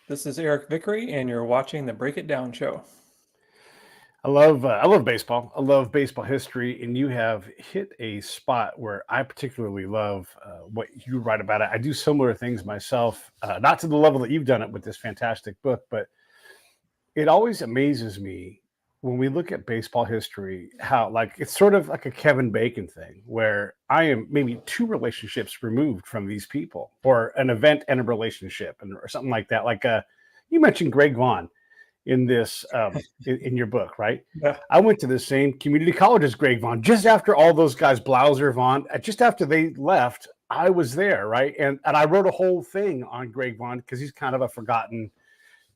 This is Eric Vickery, and you're watching the Break It Down show. I love baseball. I love baseball history, and you have hit a spot where I particularly love what you write about it. I do similar things myself, not to the level that you've done it with this fantastic book, but it always amazes me when we look at baseball history how like it's sort of like a Kevin Bacon thing where I am maybe two relationships removed from these people, or an event and a relationship, and or something like that. Like you mentioned Greg Vaughn in this in your book, right? Yeah. I went to the same community college as Greg Vaughn. Just after all those guys, Blauser, Vaughn, just after they left, I was there, right? And I wrote a whole thing on Greg Vaughn because he's kind of a forgotten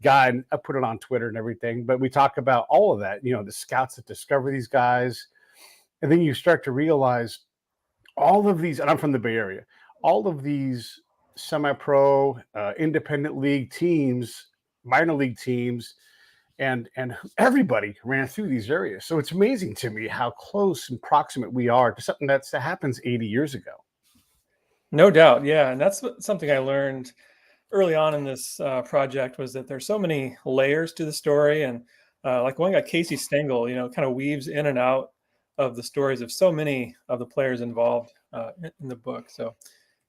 guy, and I put it on Twitter and everything. But we talk about all of that, the scouts that discover these guys, and then you start to realize all of these. And I'm from the Bay Area. All of these semi-pro, independent league teams, minor league teams, and everybody ran through these areas. So it's amazing to me how close and proximate we are to something that happens 80 years ago. No doubt, yeah, and that's something I learned early on in this project, was that there's so many layers to the story, and like one guy, Casey Stengel, kind of weaves in and out of the stories of so many of the players involved in the book. So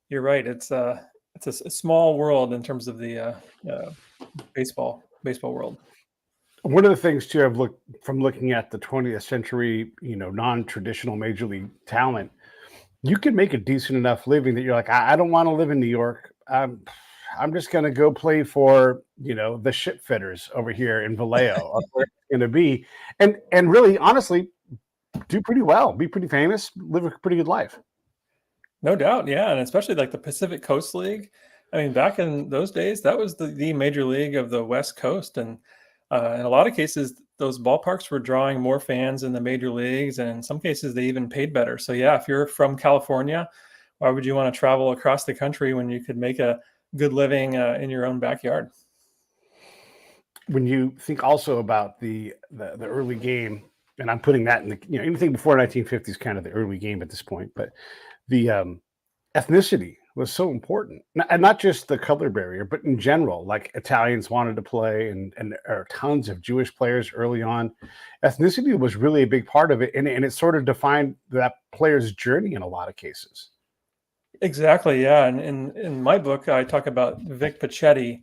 you're right; it's a small world in terms of the baseball world. One of the things too, I've looked from looking at the 20th century, non-traditional major league talent, you can make a decent enough living that you're like, I don't want to live in New York. I'm just going to go play for, the ship fitters over here in Vallejo, or where it's going to be, and really, honestly, do pretty well, be pretty famous, live a pretty good life. No doubt, yeah, and especially like the Pacific Coast League. I mean, back in those days, that was the major league of the West Coast, and in a lot of cases, those ballparks were drawing more fans in the major leagues, and in some cases, they even paid better. So yeah, if you're from California, why would you want to travel across the country when you could make a good living in your own backyard? When you think also about the early game, and I'm putting that in the anything before 1950 is kind of the early game at this point, but the ethnicity was so important, and not just the color barrier, but in general, like Italians wanted to play, and there are tons of Jewish players early on. Ethnicity was really a big part of it, and it sort of defined that player's journey in a lot of cases. Exactly, yeah. And in my book, I talk about Vic Pachetti,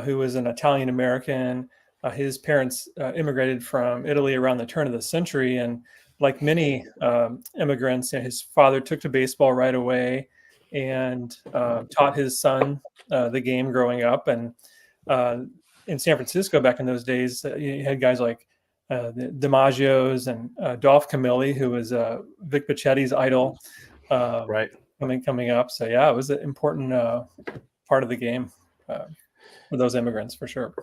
who was an Italian American. His parents immigrated from Italy around the turn of the century, and like many immigrants, his father took to baseball right away and taught his son the game growing up. And in San Francisco back in those days, you had guys like the DiMaggio's and Dolph Camilli, who was Vic Pachetti's idol, Right. coming up. So yeah, it was an important part of the game for those immigrants, for sure.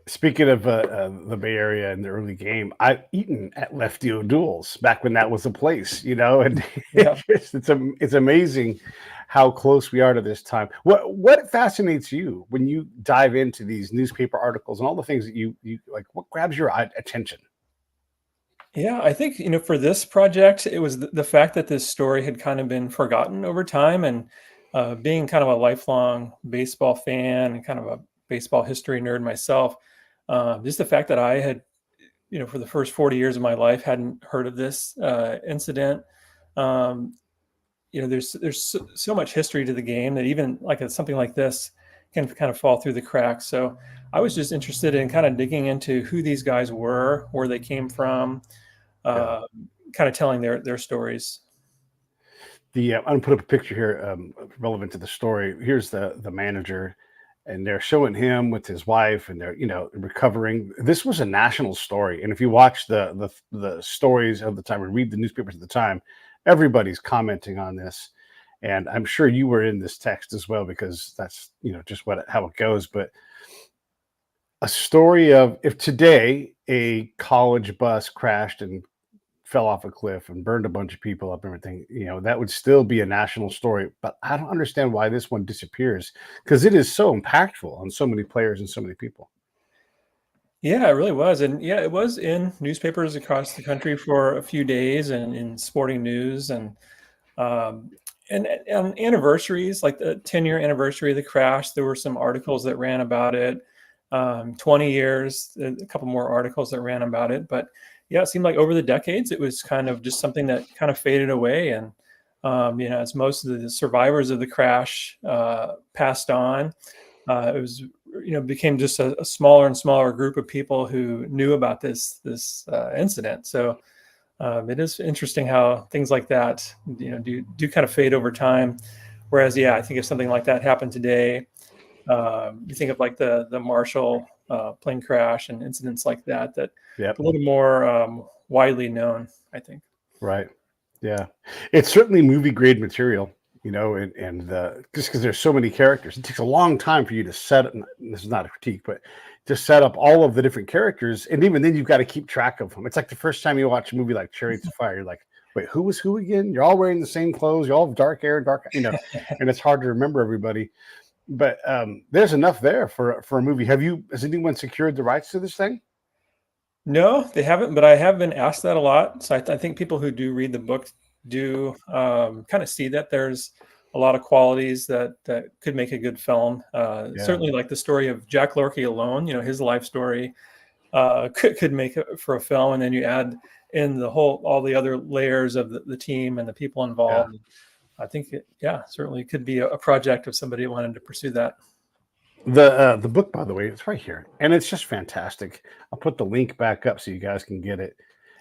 Speaking of the Bay Area and the early game, I've eaten at Lefty O'Doul's back when that was a place, and Yeah. it's amazing how close we are to this time. What fascinates you when you dive into these newspaper articles and all the things that you like? What grabs your attention? Yeah, I think, for this project, it was the fact that this story had kind of been forgotten over time, and being kind of a lifelong baseball fan and kind of a baseball history nerd myself, just the fact that I had, for the first 40 years of my life, hadn't heard of this incident. Um, there's so much history to the game that even like something like this can kind of fall through the cracks. So I was just interested in kind of digging into who these guys were, where they came from, Yeah. kind of telling their stories. I'm gonna put up a picture here relevant to the story. Here's the manager, and they're showing him with his wife, and they're recovering. This was a national story, and if you watch the stories of the time and read the newspapers at the time, everybody's commenting on this. And I'm sure you were in this text as well, because that's just how it goes. But a story of, if today a college bus crashed and fell off a cliff and burned a bunch of people up and everything, that would still be a national story. But I don't understand why this one disappears, because it is so impactful on so many players and so many people. Yeah, it really was. And yeah, it was in newspapers across the country for a few days and in sporting news. And And on anniversaries, like the 10-year anniversary of the crash, there were some articles that ran about it. 20 years, a couple more articles that ran about it. But yeah, it seemed like over the decades, it was kind of just something that kind of faded away. And, as most of the survivors of the crash passed on, it was, became just a smaller and smaller group of people who knew about this incident. So it is interesting how things like that, do kind of fade over time. Whereas, yeah, I think if something like that happened today, you think of like the Marshall plane crash and incidents like that, Yep. a little more widely known, I think. Right. Yeah. It's certainly movie grade material, and just because there's so many characters, it takes a long time for you to set up. This is not a critique, but to set up all of the different characters. And even then, you've got to keep track of them. It's like the first time you watch a movie like Chariots of Fire, you're like, wait, who was who again? You're all wearing the same clothes. You all have dark hair, and it's hard to remember everybody. But there's enough there for a movie. Has anyone secured the rights to this thing? No, they haven't, but I have been asked that a lot. So I think people who do read the book do kind of see that there's a lot of qualities that could make a good film. Yeah. Certainly, like the story of Jack Lorky alone, his life story could make it for a film, and then you add in all the other layers of the team and the people involved. Yeah. I think certainly could be a project if somebody wanted to pursue that. The book, by the way, it's right here, and it's just fantastic. I'll put the link back up so you guys can get it.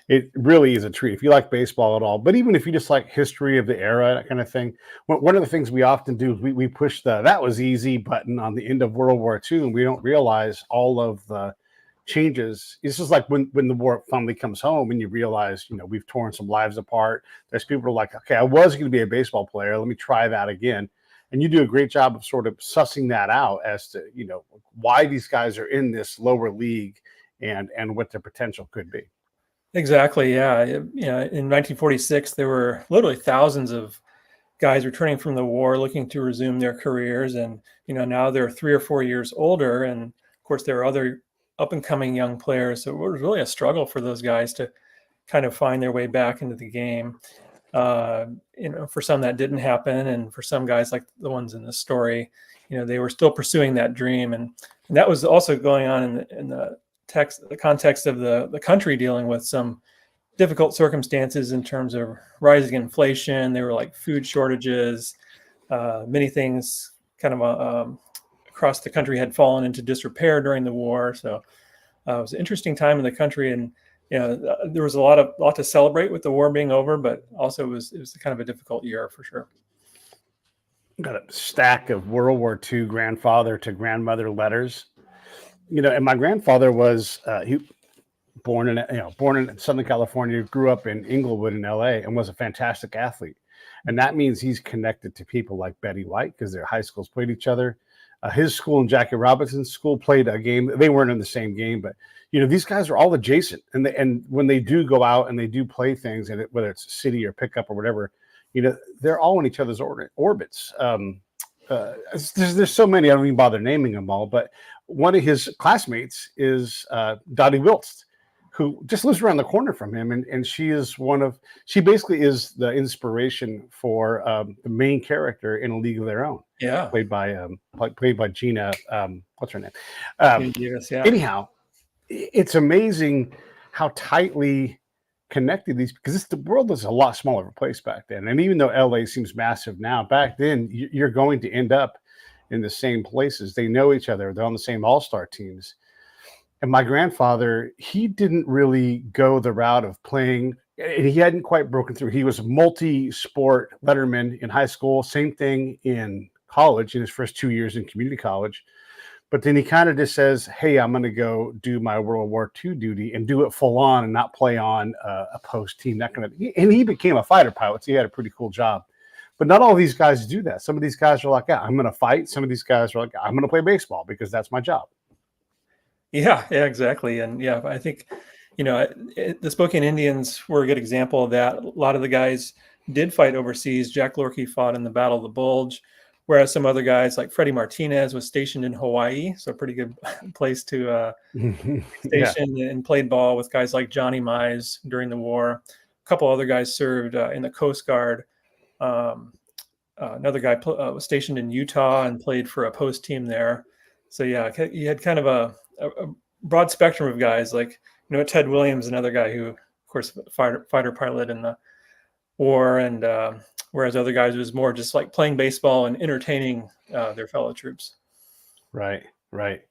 It really is a treat if you like baseball at all. But even if you just like history of the era, that kind of thing. One of the things we often do is we push the "that was easy" button on the end of World War II, and we don't realize all of the changes. This is like when the war finally comes home and you realize, we've torn some lives apart. There's people who are like, okay, I was going to be a baseball player. Let me try that again. And you do a great job of sort of sussing that out as to, why these guys are in this lower league and what their potential could be. Exactly. Yeah. In 1946, there were literally thousands of guys returning from the war looking to resume their careers. And, now they're 3 or 4 years older. And of course, there are other up and coming young players. So it was really a struggle for those guys to kind of find their way back into the game. For some that didn't happen. And for some guys like the ones in this story, they were still pursuing that dream. And that was also going on in the context of the country dealing with some difficult circumstances in terms of rising inflation. There were like food shortages, many things kind of across the country had fallen into disrepair during the war. So it was an interesting time in the country, and there was a lot to celebrate with the war being over, but also it was kind of a difficult year for sure. Got a stack of World War II grandfather to grandmother letters. And my grandfather was born in Southern California, grew up in Inglewood in LA, and was a fantastic athlete. And that means he's connected to people like Betty White because their high schools played each other. His school and Jackie Robinson's school played a game. They weren't in the same game, but these guys are all adjacent. And when they do go out and they do play things, and whether it's city or pickup or whatever, they're all in each other's orbits. There's so many, I don't even bother naming them all, but one of his classmates is Dottie Wiltz, who just lives around the corner from him. And she basically is the inspiration for the main character in A League of Their Own. Yeah. Played by Gina, what's her name? Yeah. Anyhow, it's amazing how tightly connected because the world was a lot smaller of a place back then. And even though LA seems massive now, back then you're going to end up in the same places. They know each other. They're on the same all-star teams. And my grandfather, he didn't really go the route of playing. He hadn't quite broken through. He was a multi-sport letterman in high school. Same thing in college, in his first 2 years in community college. But then he kind of just says, hey, I'm going to go do my World War II duty and do it full on and not play on a post team. And he became a fighter pilot. So he had a pretty cool job. But not all these guys do that. Some of these guys are like, yeah, I'm going to fight. Some of these guys are like, I'm going to play baseball because that's my job. Yeah, exactly. And yeah, I think, the Spokane Indians were a good example of that. A lot of the guys did fight overseas. Jack Lorky fought in the Battle of the Bulge, whereas some other guys like Freddie Martinez was stationed in Hawaii. So a pretty good place to station and played ball with guys like Johnny Mize during the war. A couple other guys served in the Coast Guard. another guy was stationed in Utah and played for a post team there. So yeah, you had kind of a broad spectrum of guys, like Ted Williams, another guy who, of course, fighter pilot in the war, and whereas other guys was more just like playing baseball and entertaining their fellow troops. Right. Right.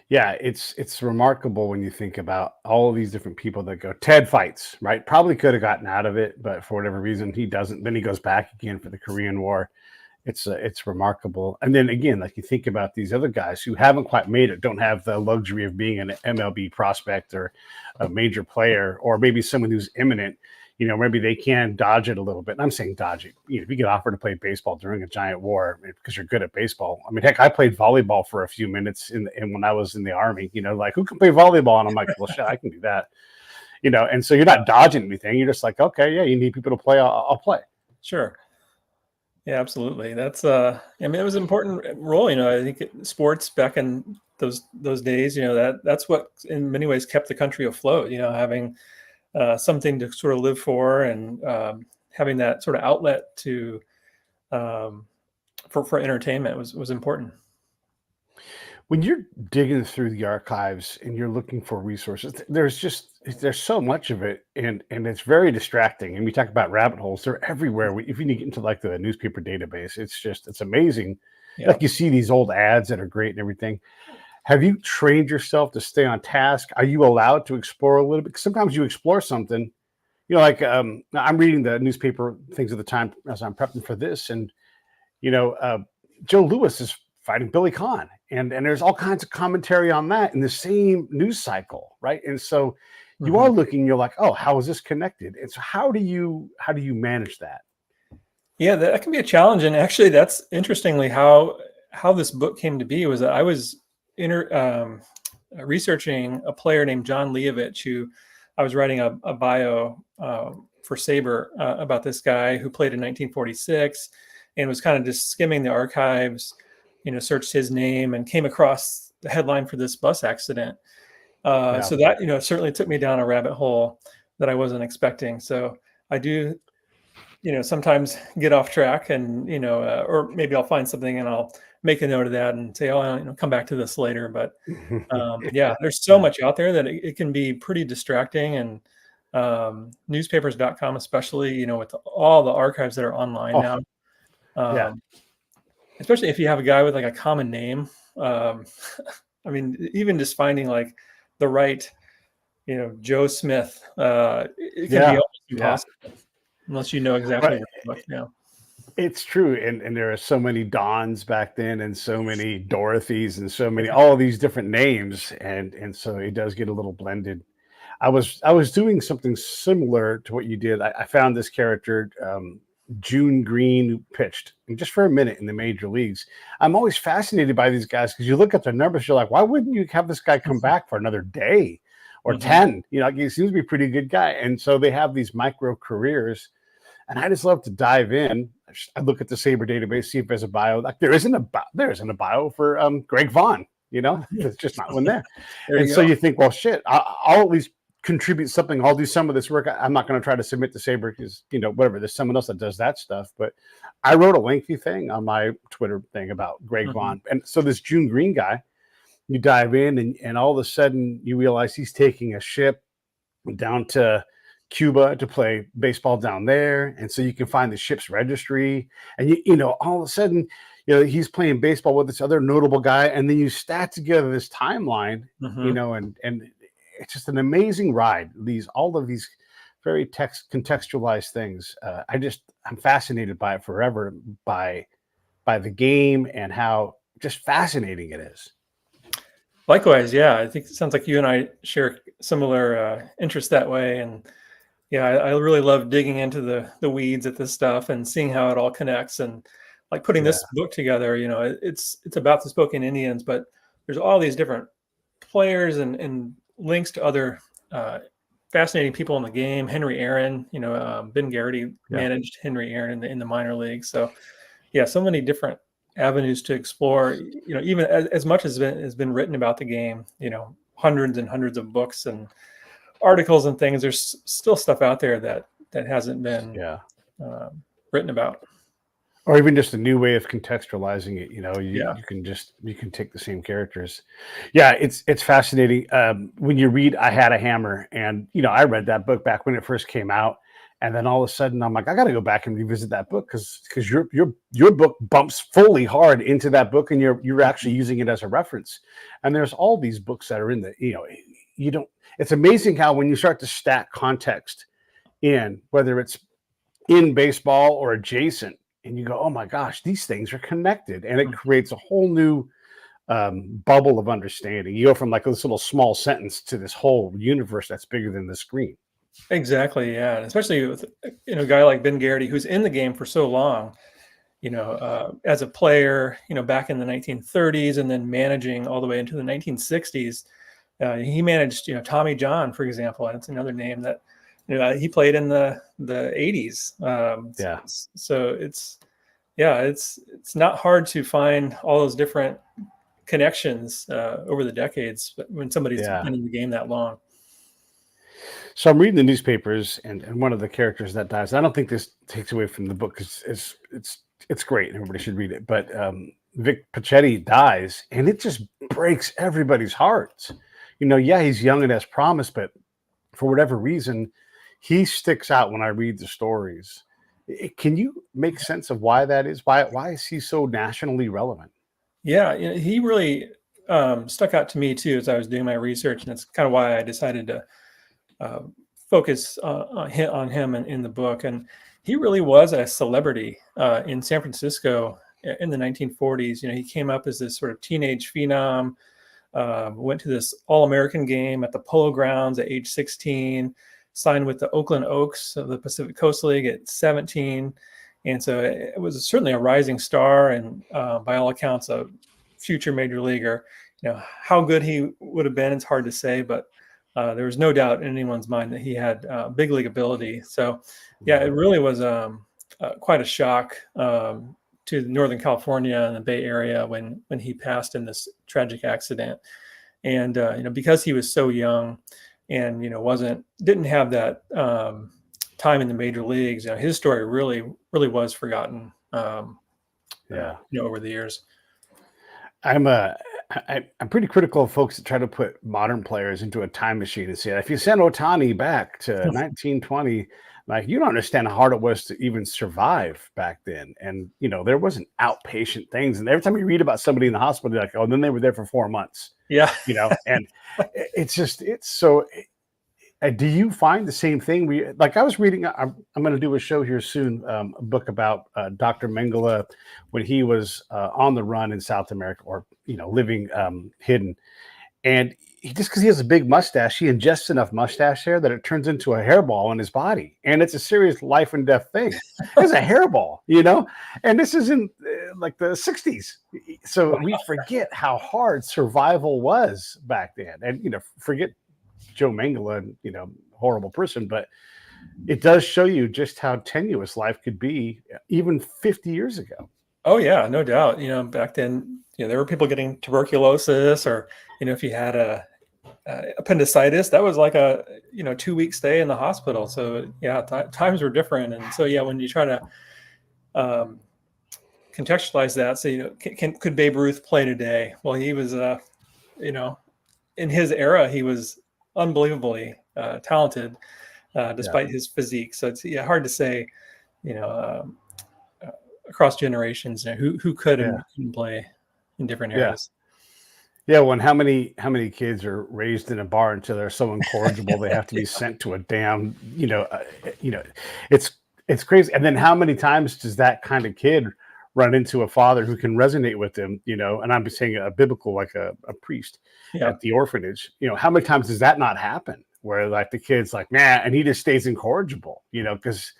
Yeah, it's remarkable when you think about all of these different people that go. Ted fights, right? Probably could have gotten out of it, but for whatever reason he doesn't. Then he goes back again for the Korean War. It's remarkable. And then again, like you think about these other guys who haven't quite made it, don't have the luxury of being an MLB prospect or a major player, or maybe someone who's imminent. Maybe they can dodge it a little bit. And I'm saying dodge it. If you get offered to play baseball during a giant war because you're good at baseball. I mean, heck, I played volleyball for a few minutes when I was in the Army. Like, who can play volleyball? And I'm like, well, shit, I can do that. And so you're not dodging anything. You're just like, okay, yeah, you need people to play. I'll play. Sure. Yeah, absolutely. That's I mean, it was an important role. I think sports back in those days, that's what in many ways kept the country afloat. Having something to sort of live for, and having that sort of outlet to for entertainment was important. When you're digging through the archives and you're looking for resources, there's so much of it, and it's very distracting. And we talk about rabbit holes; they're everywhere. If you get into like the newspaper database, it's amazing. Yeah. Like you see these old ads that are great and everything. Have you trained yourself to stay on task? Are you allowed to explore a little bit? Because sometimes you explore something, like I'm reading the newspaper things at the time as I'm prepping for this, and Joe Louis is fighting Billy Conn, and there's all kinds of commentary on that in the same news cycle, right? And so you are looking, you're like, oh, how is this connected? And so how do you manage that? Yeah, that can be a challenge, and actually, that's interestingly how this book came to be. Was that I was researching a player named John Leovich, who I was writing a bio for SABR about this guy who played in 1946, and was kind of just skimming the archives, searched his name and came across the headline for this bus accident. So that, certainly took me down a rabbit hole that I wasn't expecting. So I do, sometimes get off track, and, or maybe I'll find something and I'll make a note of that and say, oh, I'll come back to this later. But yeah, there's so much out there that it can be pretty distracting, and newspapers.com, especially, with all the archives that are online now. Especially if you have a guy with like a common name. I mean, even just finding like the right, Joe Smith, it can be almost impossible unless you know exactly what. Yeah. It's true, and there are so many Dons back then, and so many Dorothys, and so many all these different names, and so it does get a little blended. I was doing something similar to what you did. I found this character, June Green, who pitched just for a minute in the major leagues. I'm always fascinated by these guys because you look at their numbers, you're like, why wouldn't you have this guy come back for another day or 10? He seems to be a pretty good guy, and so they have these micro careers. And I just love to dive in. I look at the SABR database, see if there's a bio. Like there isn't a bio for Greg Vaughn. There's just not one there. And so you think, well, shit, I'll at least contribute something. I'll do some of this work. I'm not going to try to submit to SABR because whatever. There's someone else that does that stuff. But I wrote a lengthy thing on my Twitter thing about Greg Vaughn, and so this June Green guy, you dive in, and all of a sudden you realize he's taking a ship down to Cuba to play baseball down there, and so you can find the ship's registry, and all of a sudden he's playing baseball with this other notable guy, and then you stat together this timeline, and it's just an amazing ride. All of these very contextualized things. I'm fascinated by it forever, by the game and how just fascinating it is. Likewise, yeah, I think it sounds like you and I share similar interests that way, and yeah, I really love digging into the weeds at this stuff and seeing how it all connects, and like putting this book together. It's about the Spokane Indians, but there's all these different players and links to other fascinating people in the game. Henry Aaron, Ben Gehrig managed Henry Aaron in the minor leagues. So yeah, so many different avenues to explore. Even as much as has been written about the game. Hundreds and hundreds of books and articles and things. There's still stuff out there that hasn't been written about. Or even just a new way of contextualizing it. You Yeah. you can take the same characters. Yeah, it's fascinating. When you read I Had a Hammer, and I read that book back when it first came out, and then all of a sudden I'm like, I got to go back and revisit that book because your book bumps fully hard into that book, and you're actually using it as a reference. And there's all these books that are in the you don't. It's amazing how when you start to stack context in, whether it's in baseball or adjacent, and you go, oh my gosh, these things are connected, and it creates a whole new bubble of understanding. You go from like this little small sentence to this whole universe that's bigger than the screen. Exactly. Yeah. And especially with a guy like Ben Garrity, who's in the game for so long, as a player, back in the 1930s, and then managing all the way into the 1960s. He managed, Tommy John, for example, and it's another name that he played in the 80s. Yeah. So it's not hard to find all those different connections over the decades when somebody's Yeah. been in the game that long. So I'm reading the newspapers, and one of the characters that dies. I don't think this takes away from the book because it's great and everybody should read it. But Vic Pachetti dies, and it just breaks everybody's hearts. Yeah, he's young and has promise, but for whatever reason, he sticks out when I read the stories. Can you make sense of why that is? Why is he so nationally relevant? Yeah, he really stuck out to me too as I was doing my research, and that's kind of why I decided to focus on him in the book. And he really was a celebrity in San Francisco in the 1940s. He came up as this sort of teenage phenom. Went to this All-American game at the Polo Grounds at age 16, signed with the Oakland Oaks of the Pacific Coast League at 17. And so it was certainly a rising star, and by all accounts, a future major leaguer. How good he would have been, it's hard to say, but there was no doubt in anyone's mind that he had big league ability. So, yeah, it really was quite a shock to Northern California and the Bay Area when he passed in this tragic accident. And because he was so young and didn't have that time in the major leagues, his story really was forgotten. Over the years. I'm pretty critical of folks that try to put modern players into a time machine and say, if you send Otani back to 1920, like, you don't understand how hard it was to even survive back then. And, there wasn't outpatient things. And every time you read about somebody in the hospital, you're like, oh, then they were there for 4 months. Yeah. And it's so. Do you find the same thing? I was reading, I'm going to do a show here soon, a book about Dr. Mengele when he was on the run in South America, or, living hidden. And just because he has a big mustache, he ingests enough mustache hair that it turns into a hairball in his body. And it's a serious life and death thing. It's a hairball, and this is in like the 60s. So we forget how hard survival was back then. And, forget Joe Mengele, horrible person, but it does show you just how tenuous life could be even 50 years ago. Oh yeah, no doubt. Back then, there were people getting tuberculosis, or if you had a appendicitis, that was like a 2-week stay in the hospital. So yeah, times were different. And so yeah, when you try to contextualize that, so could Babe Ruth play today? Well, he was in his era, he was unbelievably talented despite his physique. So it's hard to say, across generations, who could and couldn't play in different eras. Yeah, when how many kids are raised in a bar until they're so incorrigible they have to be sent to a damn, it's crazy. And then how many times does that kind of kid run into a father who can resonate with them, and I'm saying a biblical, like a priest at the orphanage, how many times does that not happen where like the kid's like, man, and he just stays incorrigible, because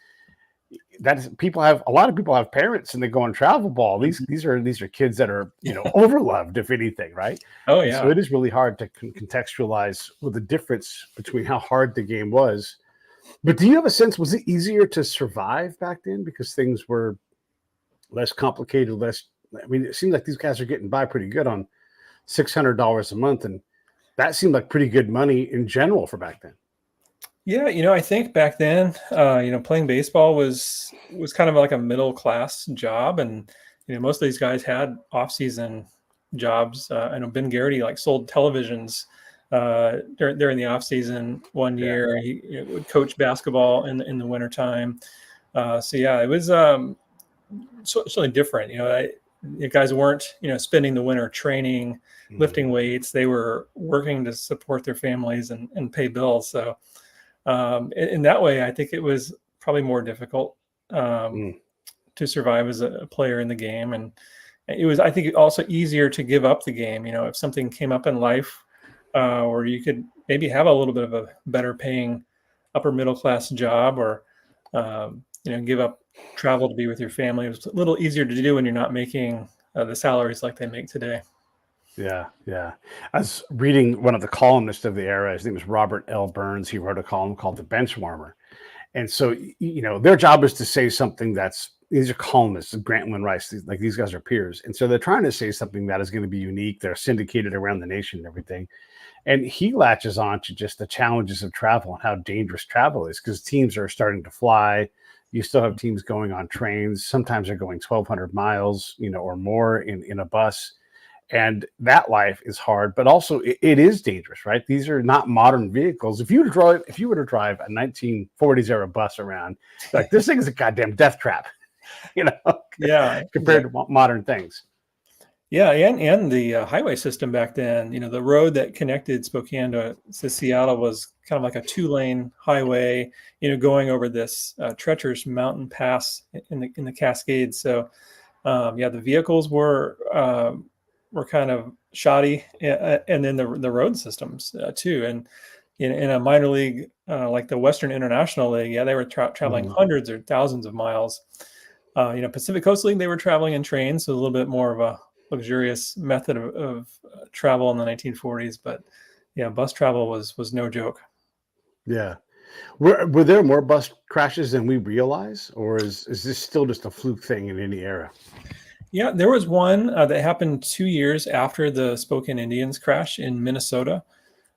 a lot of people have parents and they go on travel ball. These are kids that are, overloved, if anything, right? Oh yeah. Yeah. So it is really hard to contextualize with the difference between how hard the game was. But do you have a sense, was it easier to survive back then because things were less complicated, it seems like these guys are getting by pretty good on $600 a month. And that seemed like pretty good money in general for back then. Yeah, I think back then, playing baseball was kind of like a middle class job, and most of these guys had off season jobs. I know Ben Garrity like sold televisions during the off season. One Yeah. year, he would coach basketball in the wintertime. So yeah, it was certainly different. The guys weren't spending the winter training, lifting Mhm. weights. They were working to support their families and pay bills. So in that way, I think it was probably more difficult um, Mm. to survive as a player in the game, and it was, I think, also easier to give up the game. If something came up in life, or you could maybe have a little bit of a better paying upper middle class job, or give up travel to be with your family. It was a little easier to do when you're not making the salaries like they make today. Yeah, yeah. I was reading one of the columnists of the era. His name is Robert L. Burns. He wrote a column called "The Bench Warmer," and so their job is to say something that's these are columnists, Grantland Rice, these guys are peers, and so they're trying to say something that is going to be unique. They're syndicated around the nation and everything. And he latches on to just the challenges of travel and how dangerous travel is because teams are starting to fly. You still have teams going on trains. Sometimes they're going 1,200 miles, or more in a bus. And that life is hard, but also it is dangerous, right? These are not modern vehicles. If you were to drive a 1940s era bus around, like this thing is a goddamn death trap, you know, Yeah, compared exactly. to modern things. Yeah, and the highway system back then, the road that connected Spokane to Seattle was kind of like a two-lane highway, going over this treacherous mountain pass in the Cascades. So, yeah, the vehicles were kind of shoddy, and then the road systems too. And in a minor league like the Western International League, yeah, they were traveling Mhm. hundreds or thousands of miles. Pacific Coast League, they were traveling in trains, so a little bit more of a luxurious method of travel in the 1940s. But yeah, bus travel was no joke. Yeah. Were there more bus crashes than we realize, or is this still just a fluke thing in any era? Yeah, there was one that happened 2 years after the Spokane Indians crash in Minnesota,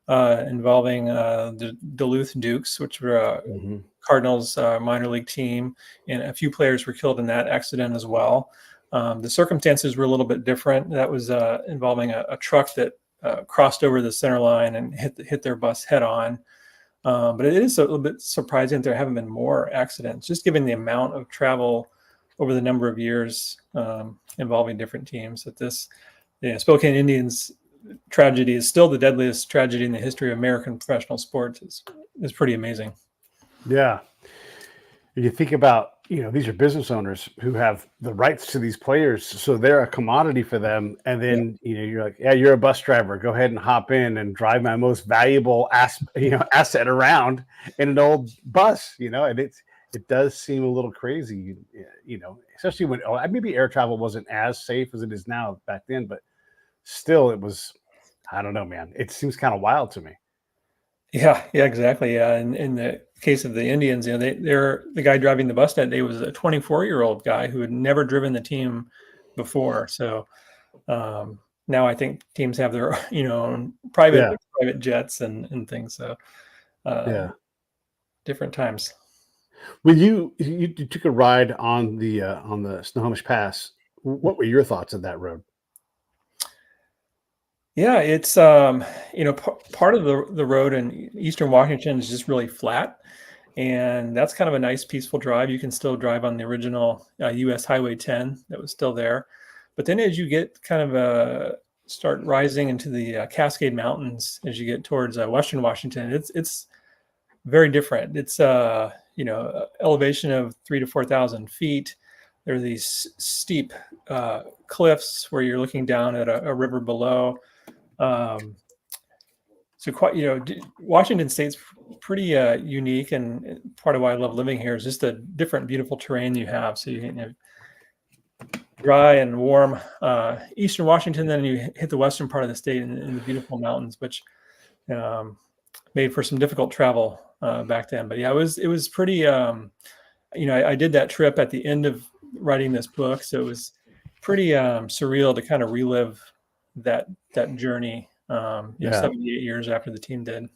involving the Duluth Dukes, which were Mhm. Cardinals minor league team, and a few players were killed in that accident as well. The circumstances were a little bit different. That was involving a truck that crossed over the center line and hit their bus head on. But it is a little bit surprising that there haven't been more accidents, just given the amount of travel over the number of years involving different teams. That this Spokane Indians tragedy is still the deadliest tragedy in the history of American professional sports is pretty amazing. Yeah. You think about, these are business owners who have the rights to these players, so they're a commodity for them. And Yeah. then, you're like, yeah, you're a bus driver. Go ahead and hop in and drive my most valuable asset around in an old bus, and it does seem a little crazy, especially when maybe air travel wasn't as safe as it is now back then, but still it was, I don't know, man. It seems kind of wild to me. Yeah, exactly. Yeah, and in the case of the Indians, they're the guy driving the bus that day was a 24-year-old guy who had never driven the team before. So now I think teams have their own private Yeah. private jets and things. So uh, Yeah. different times. When you took a ride on the Snohomish Pass, what were your thoughts of that road? Yeah, it's part of the road in Eastern Washington is just really flat, and that's kind of a nice peaceful drive. You can still drive on the original U.S. Highway 10 that was still there, but then as you get kind of start rising into the Cascade Mountains, as you get towards Western Washington, it's very different. It's elevation of 3 to 4 thousand feet. There are these steep cliffs where you're looking down at a river below. um, so quite, Washington State's pretty unique, and part of why I love living here is just the different beautiful terrain you have. So you have dry and warm Eastern Washington, then you hit the western part of the state in the beautiful mountains, which um, made for some difficult travel back then. But yeah, it was pretty. I did that trip at the end of writing this book, so it was pretty surreal to kind of relive that journey. Yeah. 78 years after the team did.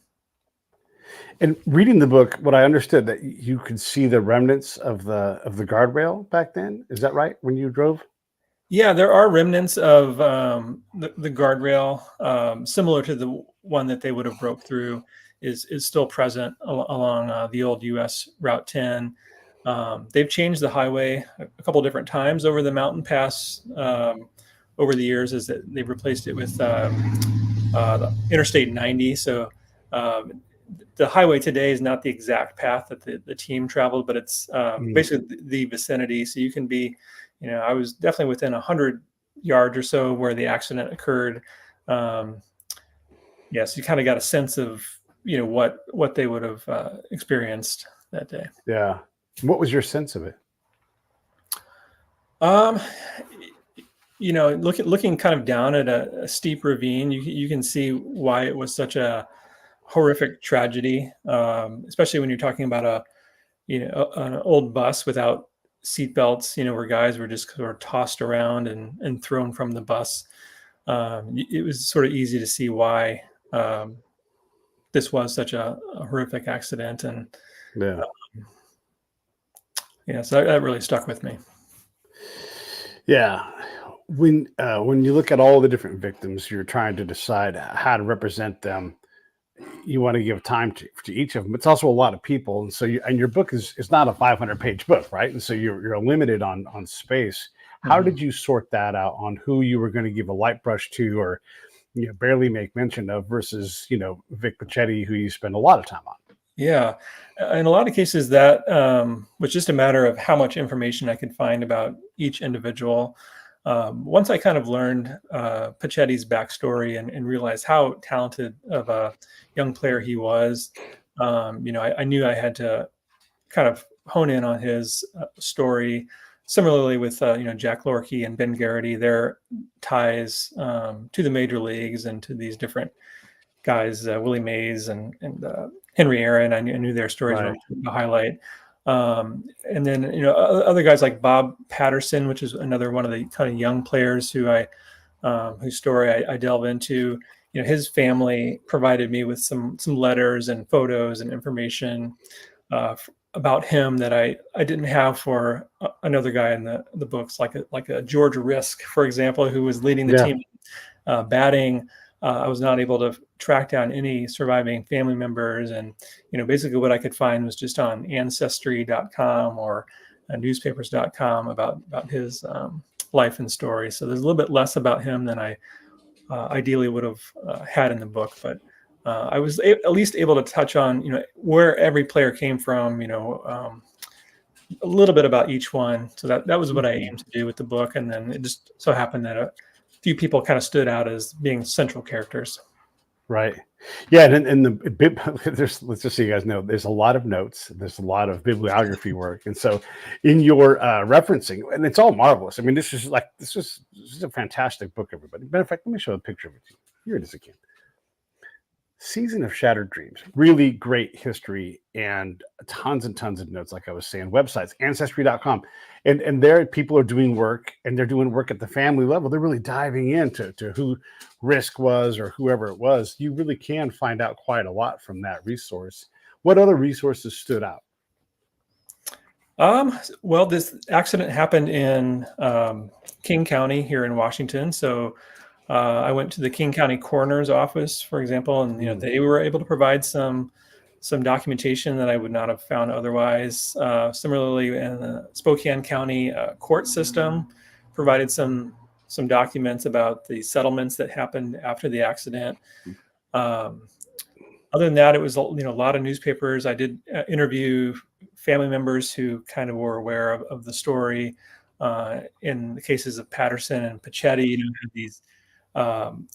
And reading the book, what I understood that you could see the remnants of the guardrail back then. Is that right? When you drove? Yeah, there are remnants of the guardrail, similar to the one that they would have broke through, is still present along the old U.S. Route 10. They've changed the highway a couple different times over the mountain pass over the years, as that they've replaced it with the Interstate 90. So um, the highway today is not the exact path that the team traveled, but it's Mm, basically the vicinity. So you can be, I was definitely within 100 yards or so where the accident occurred. Um, yes, you kind of got a sense of, what they would have experienced that day. yeah. What was your sense of it? Um, looking kind of down at a steep ravine, you can see why it was such a horrific tragedy, especially when you're talking about an old bus without seat belts, where guys were just sort of tossed around and thrown from the bus. It was sort of easy to see why this was such a horrific accident, and Yeah. yeah, so that really stuck with me. Yeah. When you look at all the different victims, you're trying to decide how to represent them. You want to give time to each of them. It's also a lot of people, and so your book is not a 500-page book, right? And so you're limited on space. How Mhm. did you sort that out on who you were going to give a light brush to, or barely make mention of, versus Vic Pachetti, who you spend a lot of time on? Yeah, in a lot of cases, that was just a matter of how much information I could find about each individual. Once I kind of learned Pachetti's backstory and realized how talented of a young player he was, I knew I had to kind of hone in on his story. Similarly with Jack Lorkey and Ben Garrity, their ties to the major leagues and to these different guys, Willie Mays and Henry Aaron. I knew their stories were Right. important to highlight. And then other guys like Bob Patterson, which is another one of the kind of young players whose story I delve into. His family provided me with some letters and photos and information about him that I didn't have for another guy in the books, like a George Risk, for example, who was leading the Yeah. team batting. I was not able to track down any surviving family members, and basically what I could find was just on Ancestry.com or newspapers.com about his life and story. So there's a little bit less about him than I ideally would have had in the book, but I was at least able to touch on where every player came from. A little bit about each one. So that was what I Mhm. aimed to do with the book, and then it just so happened that a few people kind of stood out as being central characters. Right. Yeah, and there's, let's just so you guys know, there's a lot of notes, there's a lot of bibliography work, and so in your referencing, and it's all marvelous. I mean, this is a fantastic book, everybody. Matter of fact, let me show a picture of it to you. Here it is again. Season of Shattered Dreams. Really great history and tons of notes, like I was saying. Websites, ancestry.com. And there people are doing work, and they're doing work at the family level. They're really diving into who Risk was or whoever it was. You really can find out quite a lot from that resource. What other resources stood out? Well, this accident happened in King County here in Washington. So I went to the King County Coroner's office, for example, and Mm, they were able to provide some documentation that I would not have found otherwise. Similarly, in the Spokane County court system, provided some documents about the settlements that happened after the accident. Um, Other than that, it was a lot of newspapers. I did interview family members who kind of were aware of the story. In the cases of Patterson and Pachetti, had these um,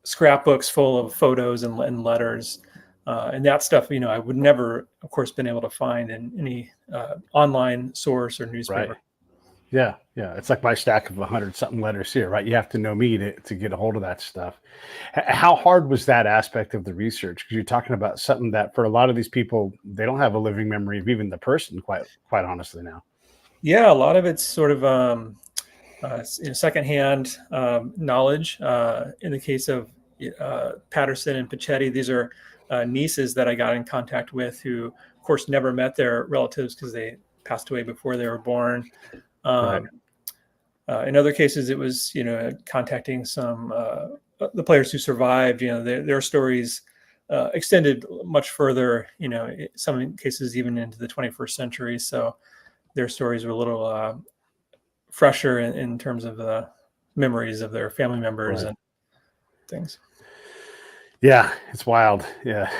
scrapbooks full of photos and letters. And that stuff, I would never, of course, been able to find in any online source or right. newspaper. Yeah, yeah. It's like my stack of 100 something letters here, right? You have to know me to get a hold of that stuff. How hard was that aspect of the research? Because you're talking about something that for a lot of these people, they don't have a living memory of even the person, quite honestly now. Yeah, a lot of it's sort of secondhand knowledge. In the case of Patterson and Pichetti. These are nieces that I got in contact with who, of course, never met their relatives because they passed away before they were born. Right. In other cases, it was, contacting some the players who survived. Their stories extended much further. Some cases even into the 21st century. So their stories were a little fresher in terms of the memories of their family members Right. and things. Yeah, it's wild. Yeah.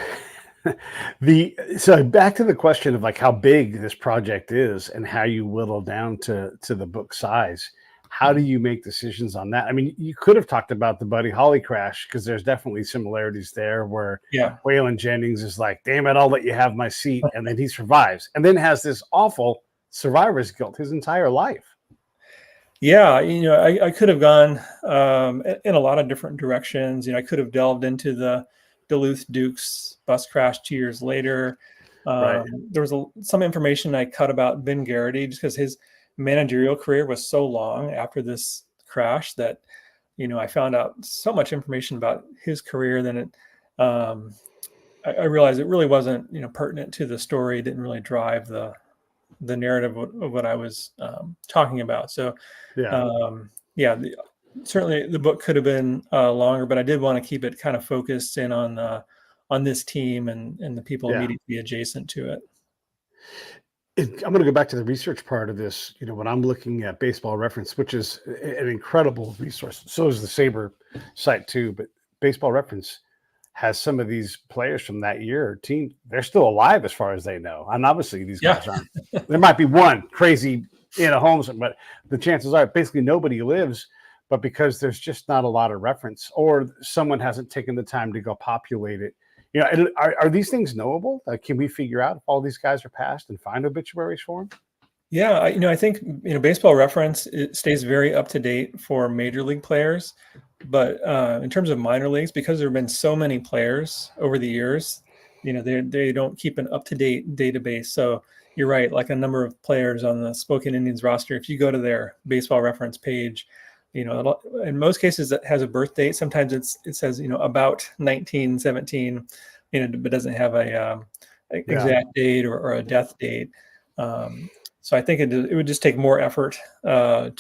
So back to the question of like how big this project is and how you whittle down to the book size. How do you make decisions on that? I mean, you could have talked about the Buddy Holly crash because there's definitely similarities there where Yeah. Waylon Jennings is like, damn it, I'll let you have my seat. And then he survives and then has this awful survivor's guilt his entire life. Yeah, I could have gone in a lot of different directions. I could have delved into the Duluth Dukes bus crash 2 years later. Right. There was some information I cut about Ben Garrity just because his managerial career was so long after this crash that, I found out so much information about his career. Then I realized it really wasn't, pertinent to the story. It didn't really drive the narrative of what I was talking about. So Yeah. yeah, certainly the book could have been longer, but I did want to keep it kind of focused in on this team and the people Yeah. immediately adjacent to it. I'm going to go back to the research part of this. When I'm looking at Baseball Reference, which is an incredible resource, so is the Saber site too. But Baseball Reference has some of these players from that year or team. They're still alive as far as they know, and obviously these guys aren't. There might be one crazy Holmes, but the chances are basically nobody lives. But because there's just not a lot of reference, or someone hasn't taken the time to go populate it. Are these things knowable? Can we figure out if all these guys are passed and find obituaries for them? Yeah, I think Baseball Reference, it stays very up to date for major league players, but in terms of minor leagues, because there have been so many players over the years, they don't keep an up to date database. So you're right, like a number of players on the Spokane Indians roster, if you go to their Baseball Reference page, in most cases it has a birth date. Sometimes it says about 1917, but doesn't have a exact date or a death date. So I think it would just take more effort to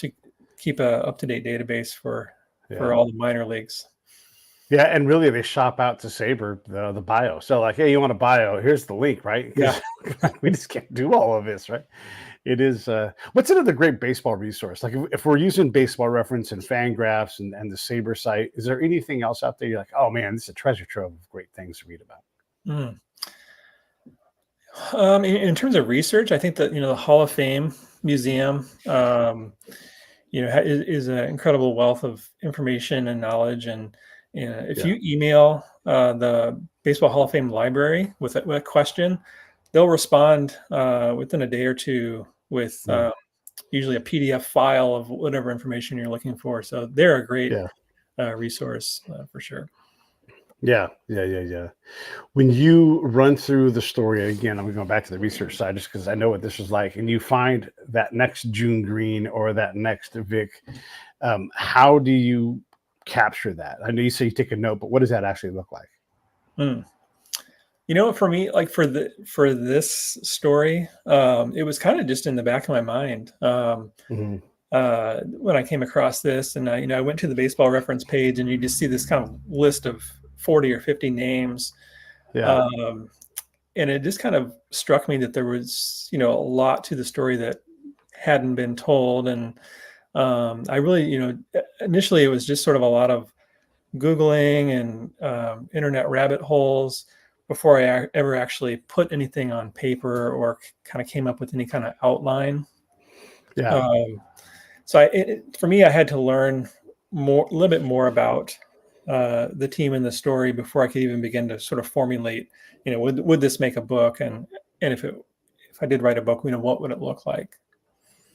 keep a up to date database for all the minor leagues. Yeah, and really they shop out to Saber the bio. So like, hey, you want a bio? Here's the link, right? Yeah. We just can't do all of this, right? It is. What's another great baseball resource? Like if we're using Baseball Reference and Fangraphs and the Saber site, is there anything else out there you're like, oh man, this is a treasure trove of great things to read about? In terms of research, I think that the Hall of Fame Museum, is an incredible wealth of information and knowledge. And if you email the Baseball Hall of Fame Library with a question, they'll respond within a day or two with usually a PDF file of whatever information you're looking for. So they're a great resource for sure. Yeah. When you run through the story again, I'm going back to the research side just because I know what this is like, and you find that next June Green or that next Vic, how do you capture that? I know you say you take a note, but what does that actually look like? For me, like for this story, it was kind of just in the back of my mind when I came across this, and I went to the Baseball Reference page, and you just see this kind of list of 40 or 50 names, and it just kind of struck me that there was a lot to the story that hadn't been told, and I really initially it was just sort of a lot of Googling and internet rabbit holes before I ever actually put anything on paper or kind of came up with any kind of outline. So for me, I had to learn a little bit more about the team and the story before I could even begin to sort of formulate, would this make a book? And if I did write a book, what would it look like?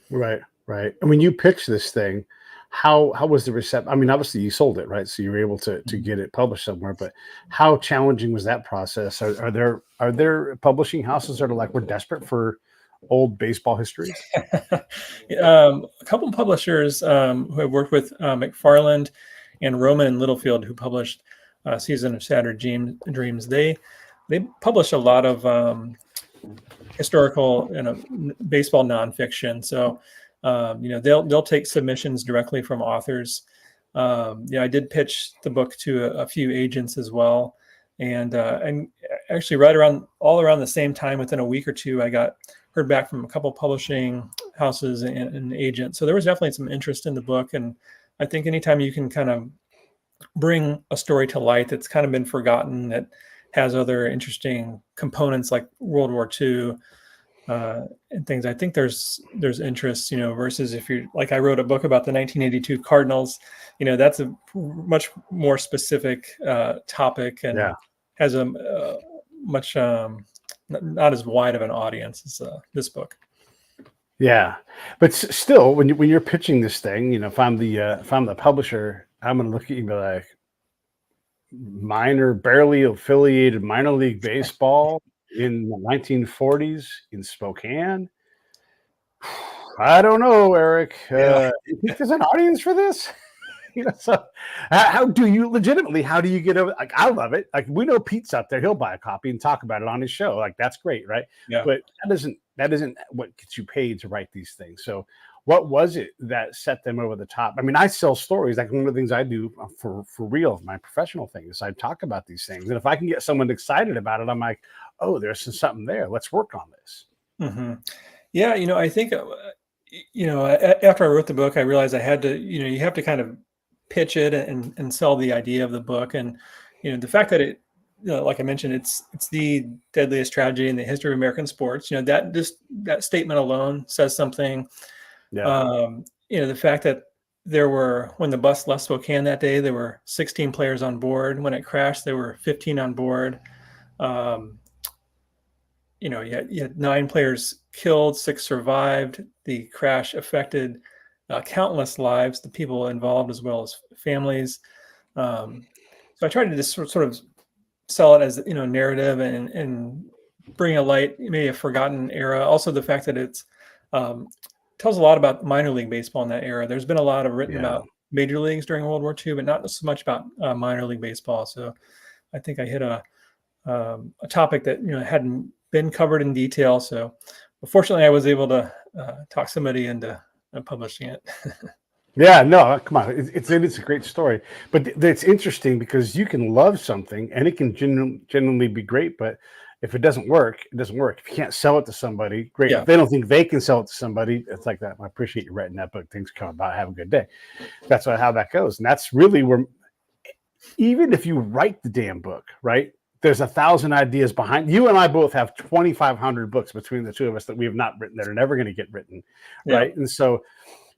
Right. And when you pitched this thing, how was the reception? I mean, obviously you sold it, right? So you were able to get it published somewhere, but how challenging was that process? Are there publishing houses that are like, we're desperate for old baseball histories? A couple of publishers who I've worked with, McFarland and Rowman and Littlefield, who published Season of Shattered Dreams, they publish a lot of historical baseball nonfiction. So they'll take submissions directly from authors. I did pitch the book to a few agents as well, and actually all around the same time, within a week or two, I heard back from a couple publishing houses and agents. So there was definitely some interest in the book, and I think anytime you can kind of bring a story to light that's kind of been forgotten, that has other interesting components like World War II and things, I think there's interest, versus if you're like, I wrote a book about the 1982 Cardinals, that's a much more specific topic and has a much not as wide of an audience as this book. Yeah, but still, when you're pitching this thing, if I'm the publisher, I'm going to look at you and be like, barely affiliated minor league baseball in the 1940s in Spokane. I don't know, Eric. You think there's an audience for this? So how do you get over? Like, I love it. Like, we know Pete's up there; he'll buy a copy and talk about it on his show. Like, that's great, right? Yeah. But that isn't what gets you paid to write these things. So, what was it that set them over the top? I mean, I sell stories. Like, one of the things I do for real, my professional thing, is I talk about these things. And if I can get someone excited about it, I'm like, oh, there's something there. Let's work on this. Mm-hmm. Yeah, I think after I wrote the book, I realized I had to, you have to kind of pitch it and sell the idea of the book. And the fact that it, like I mentioned, it's the deadliest tragedy in the history of American sports, that statement alone says something. The fact that when the bus left Spokane that day, there were 16 players on board. When it crashed, there were 15 on board. You had 9 players killed, 6 survived. The crash affected countless lives, the people involved as well as families. So I tried to just sort of sell it as narrative and bring a light, maybe a forgotten era. Also, the fact that it's tells a lot about minor league baseball in that era. There's been a lot of written about major leagues during World War II, but not so much about minor league baseball. So I think I hit a topic that hadn't been covered in detail. So fortunately, I was able to talk somebody into publishing it. Yeah, no, come on. It's a great story, but it's interesting because you can love something and it can genuinely be great, but if it doesn't work, it doesn't work. If you can't sell it to somebody, great. Yeah. If they don't think they can sell it to somebody, it's like that. I appreciate you writing that book. Things come about. Have a good day. That's how that goes. And that's really where, even if you write the damn book, right? There's 1,000 ideas behind. You and I both have 2,500 books between the two of us that we have not written, that are never going to get written, right? And so,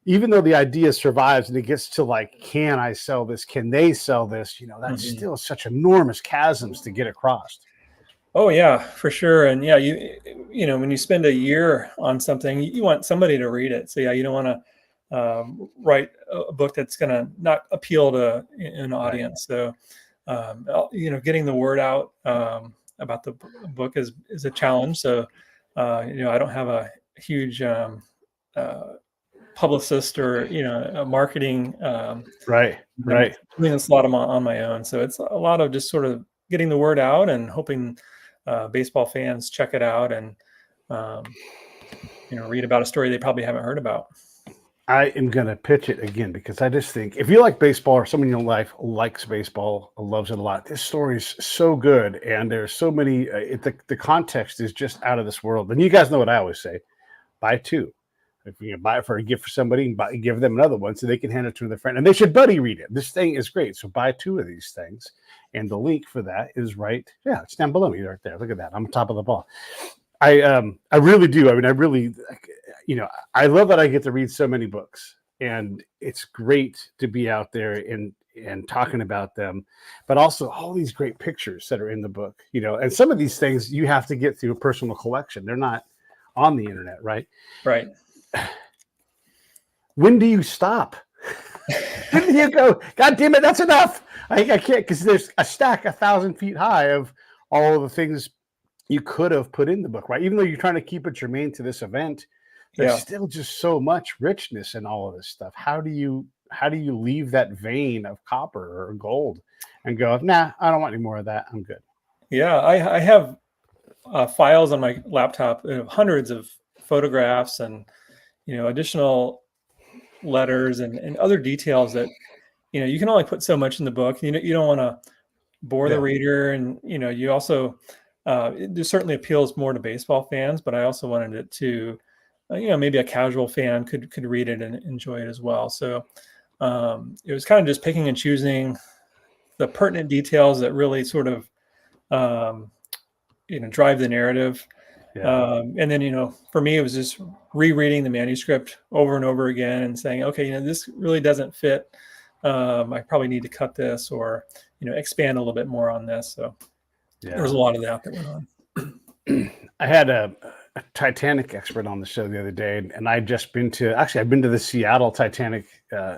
even though the idea survives and it gets to like, can I sell this? Can they sell this? That's still such enormous chasms to get across. Oh yeah, for sure. And yeah, when you spend a year on something, you want somebody to read it. So yeah, you don't want to write a book that's going to not appeal to an audience. So getting the word out about the book is a challenge. So I don't have a huge publicist or a marketing right doing this a lot on my own. So it's a lot of just sort of getting the word out and hoping baseball fans check it out and read about a story they probably haven't heard about. I am going to pitch it again because I just think if you like baseball or someone in your life likes baseball, loves it a lot, this story is so good. And there's so many, the context is just out of this world. And you guys know what I always say, buy 2. If you buy it for a gift for somebody, give them another one so they can hand it to their friend. And they should buddy read it. This thing is great. So buy 2 of these things. And the link for that is it's down below me right there. Look at that. I'm on top of the ball. I really do. I mean, I love that I get to read so many books. And it's great to be out there and talking about them, but also all these great pictures that are in the book, and some of these things you have to get through a personal collection. They're not on the internet, right? Right. When do you stop? When do you go, God damn it, that's enough. I can't, because there's a stack 1,000 feet high of all of the things you could have put in the book, right? Even though you're trying to keep it germane to this event, there's still just so much richness in all of this stuff. How do you leave that vein of copper or gold and go, nah, I don't want any more of that. I'm good. Yeah, I have files on my laptop, hundreds of photographs and additional letters and other details that you can only put so much in the book. You don't want to bore the Yeah. reader, and you also it certainly appeals more to baseball fans, but I also wanted it to maybe a casual fan could read it and enjoy it as well. So it was kind of just picking and choosing the pertinent details that really sort of um, drive the narrative. Yeah. And then for me it was just rereading the manuscript over and over again and saying, okay, this really doesn't fit. I probably need to cut this or expand a little bit more on this. So there was a lot of that went on. I had a Titanic expert on the show the other day, and I've been to the Seattle Titanic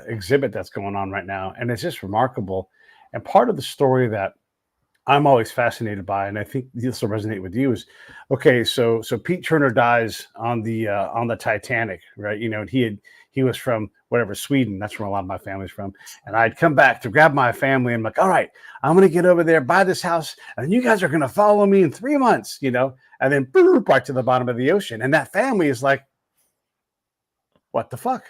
exhibit that's going on right now, and it's just remarkable. And part of the story that I'm always fascinated by, and I think this will resonate with you, is okay. So Pete Turner dies on the Titanic, right? And he was from whatever, Sweden. That's where a lot of my family's from. And I'd come back to grab my family. And I'm like, all right, I'm going to get over there, buy this house, and you guys are going to follow me in 3 months, and then boop, right to the bottom of the ocean. And that family is like, what the fuck?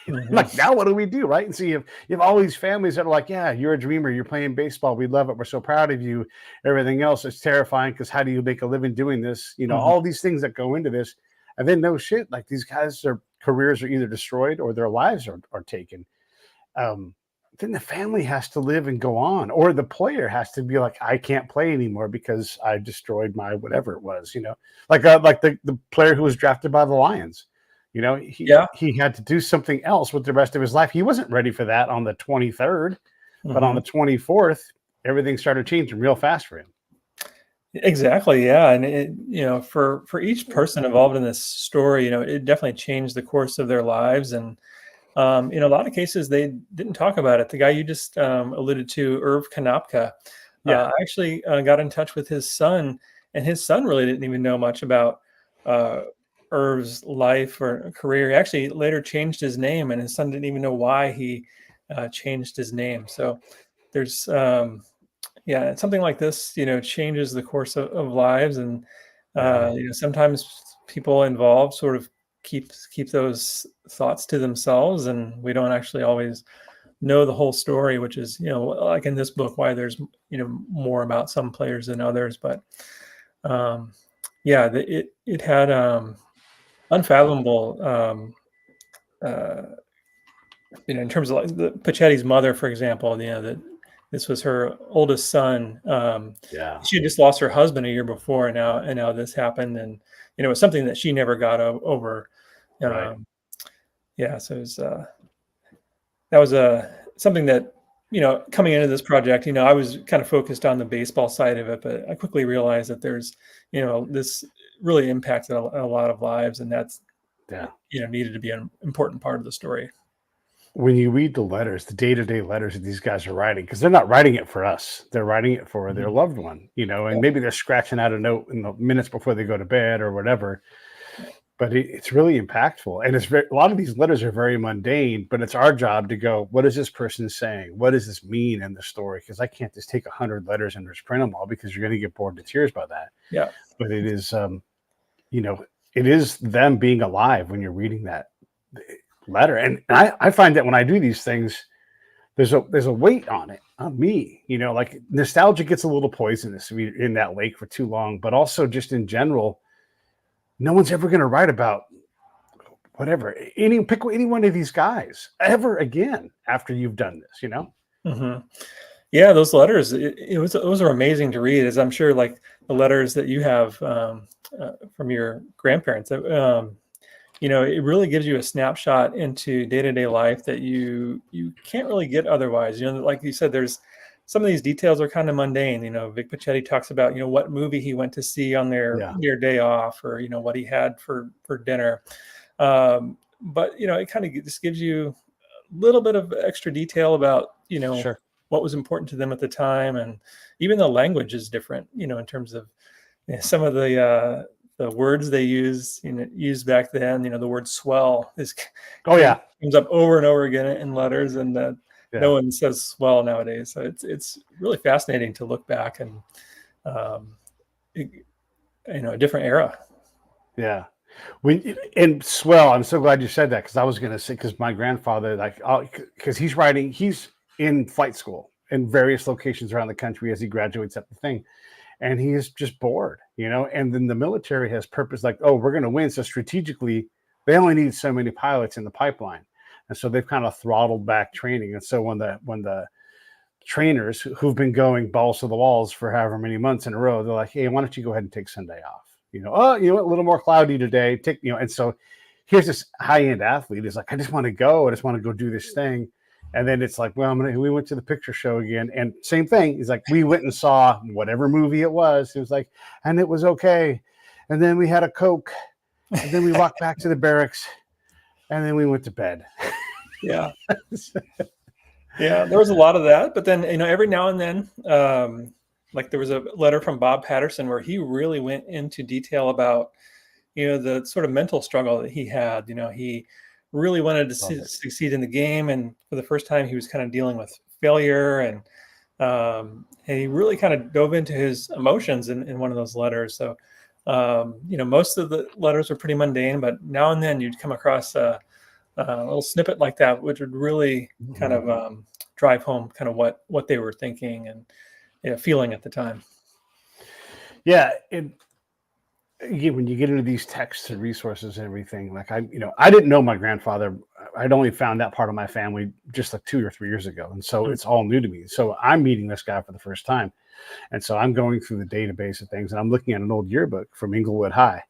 Like, now what do we do, right? And so you have all these families that are like, yeah, you're a dreamer, you're playing baseball, we love it, we're so proud of you. Everything else is terrifying because how do you make a living doing this? All these things that go into this. And then no shit, like these guys, their careers are either destroyed or their lives are taken. Then the family has to live and go on, or the player has to be like, I can't play anymore because I destroyed my whatever it was, like the player who was drafted by the Lions. He had to do something else with the rest of his life. He wasn't ready for that on the 23rd, but on the 24th, everything started changing real fast for him. Exactly. Yeah. And for each person involved in this story, it definitely changed the course of their lives. And, in a lot of cases, they didn't talk about it. The guy you just alluded to, Irv Konopka, I actually got in touch with his son, and his son really didn't even know much about Irv's life or career. He actually later changed his name, and his son didn't even know why he changed his name. So there's something like this changes the course of lives, and sometimes people involved sort of keep those thoughts to themselves, and we don't actually always know the whole story, which is like in this book, why there's more about some players than others. But it had unfathomable in terms of like the Pachetti's mother, for example, that this was her oldest son. She had just lost her husband a year before, and now this happened, and it was something that she never got over. Right. So it was that was something that coming into this project, I was kind of focused on the baseball side of it, but I quickly realized that there's this really impacted a lot of lives, and that's needed to be an important part of the story. When you read the letters, the day-to-day letters that these guys are writing, because they're not writing it for us, they're writing it for their loved one, and maybe they're scratching out a note in the minutes before they go to bed or whatever. But it's really impactful, and a lot of these letters are very mundane. But it's our job to go, what is this person saying? What does this mean in the story? Because I can't just take 100 letters and just print them all, because you're going to get bored to tears by that. Yeah. But it is, it is them being alive when you're reading that letter. And I find that when I do these things, there's a weight on it, on me, like nostalgia gets a little poisonous if you're in that lake for too long, but also just in general, no one's ever going to write about whatever, pick any one of these guys ever again after you've done this, Mm-hmm. Yeah, those letters, those are amazing to read, as I'm sure like the letters that you have from your grandparents. It really gives you a snapshot into day-to-day life that you can't really get otherwise. Like you said, there's some of these details are kind of mundane. Vic Pachetti talks about what movie he went to see on their day off, or what he had for dinner. But it kind of just gives you a little bit of extra detail about what was important to them at the time, and even the language is different. In terms of some of the words they used back then. The word swell comes up over and over again in letters, and no one says swell nowadays. So it's really fascinating to look back and a different era. Yeah. And swell, I'm so glad you said that, because I was going to say, because my grandfather, because he's in flight school in various locations around the country as he graduates up the thing. And he is just bored, and then the military has purpose, like, oh, we're going to win. So strategically, they only need so many pilots in the pipeline. And so they've kind of throttled back training. And so when the trainers who've been going balls to the walls for however many months in a row, they're like, hey, why don't you go ahead and take Sunday off? Oh, you know what, a little more cloudy today. And so here's this high-end athlete is like, I just want to go. I just want to go do this thing. And then it's like, well, we went to the picture show again. And same thing. He's like, we went and saw whatever movie it was. It was like, and it was okay. And then we had a Coke. And then we walked back to the barracks. And then we went to bed. Yeah. Yeah, there was a lot of that. But then, every now and then, like there was a letter from Bob Patterson where he really went into detail about, the sort of mental struggle that he had. He really wanted to succeed in the game. And for the first time, he was kind of dealing with failure. And he really kind of dove into his emotions in one of those letters. So, most of the letters were pretty mundane, but now and then you'd come across a little snippet like that, which would really kind of drive home kind of what they were thinking and feeling at the time. Yeah. When you get into these texts and resources and everything, like I didn't know my grandfather. I'd only found that part of my family just like 2 or 3 years ago. And so it's all new to me. So I'm meeting this guy for the first time. And so I'm going through the database of things and I'm looking at an old yearbook from Inglewood High,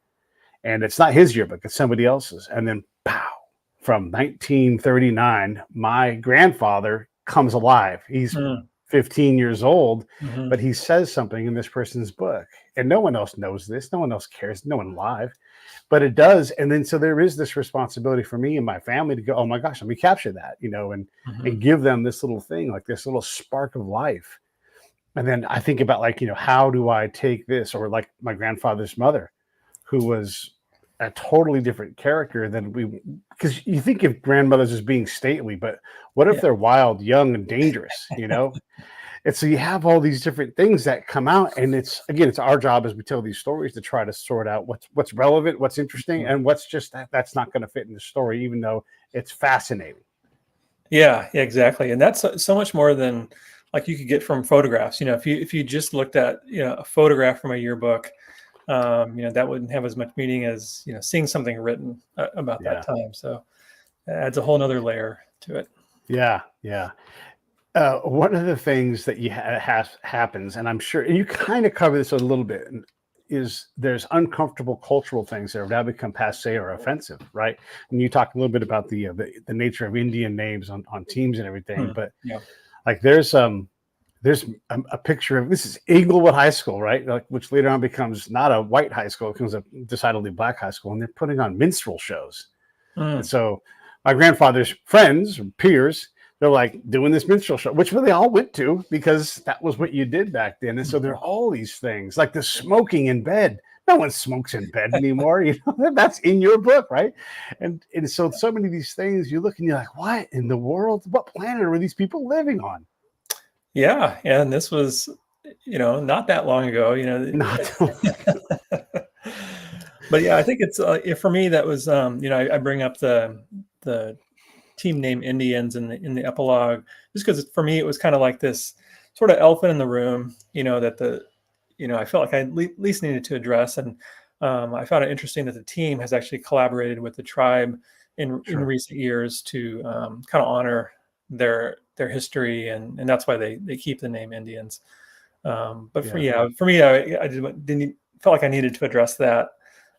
and it's not his yearbook, it's somebody else's. And then pow, from 1939, my grandfather comes alive. He's 15 years old, but he says something in this person's book, and no one else knows this. No one else cares. No one live, but it does. And then, so there is this responsibility for me and my family to go, oh my gosh, let me capture that, and give them this little thing, like this little spark of life. And then I think about like, how do I take this? Or like my grandfather's mother, who was a totally different character than because you think of grandmothers as being stately, but what if they're wild, young, and dangerous, And so you have all these different things that come out, and it's our job as we tell these stories to try to sort out what's relevant, what's interesting, and what's just that's not going to fit in the story, even though it's fascinating. Yeah, exactly. And that's so much more than like you could get from photographs. If you just looked at a photograph from a yearbook, that wouldn't have as much meaning as seeing something written about that time. So it adds a whole nother layer to it. Yeah. One of the things that happens, and I'm sure you kind of cover this a little bit, is there's uncomfortable cultural things that have now become passé or offensive, right? And you talk a little bit about the nature of Indian names on teams and everything, but like there's a picture of, this is Inglewood High School, right? Like, which later on becomes not a white high school, it becomes a decidedly black high school, and they're putting on minstrel shows. And so my grandfather's friends or peers, they're like doing this minstrel show, which they all went to because that was what you did back then. And so there are all these things like the smoking in bed. No one smokes in bed anymore. That's in your book, right? And so many of these things you look and you're like, what in the world? What planet are these people living on? Yeah. And this was, not that long ago, But yeah, I think it's for me, that was, I bring up the team name Indians in the epilogue, just because for me, it was kind of like this sort of elephant in the room, that I felt like I at least needed to address. And I found it interesting that the team has actually collaborated with the tribe in recent years to kind of honor their history. And that's why they keep the name Indians. But for me, I didn't felt like I needed to address that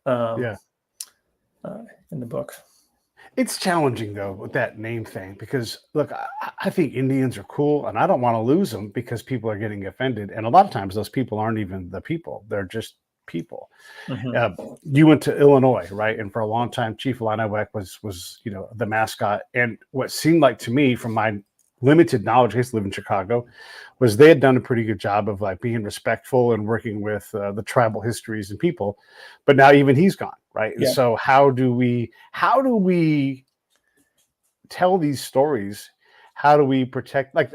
in the book. It's challenging though with that name thing, because look, I think Indians are cool and I don't want to lose them because people are getting offended. And a lot of times those people aren't even the people. They're just people. You went to Illinois, right? And for a long time, Chief Illiniwek was the mascot. And what seemed like to me, from my limited knowledge, I used to live in Chicago, was they had done a pretty good job of like being respectful and working with the tribal histories and people. But now even he's gone, right? And so how do we tell these stories? how do we protect? Like,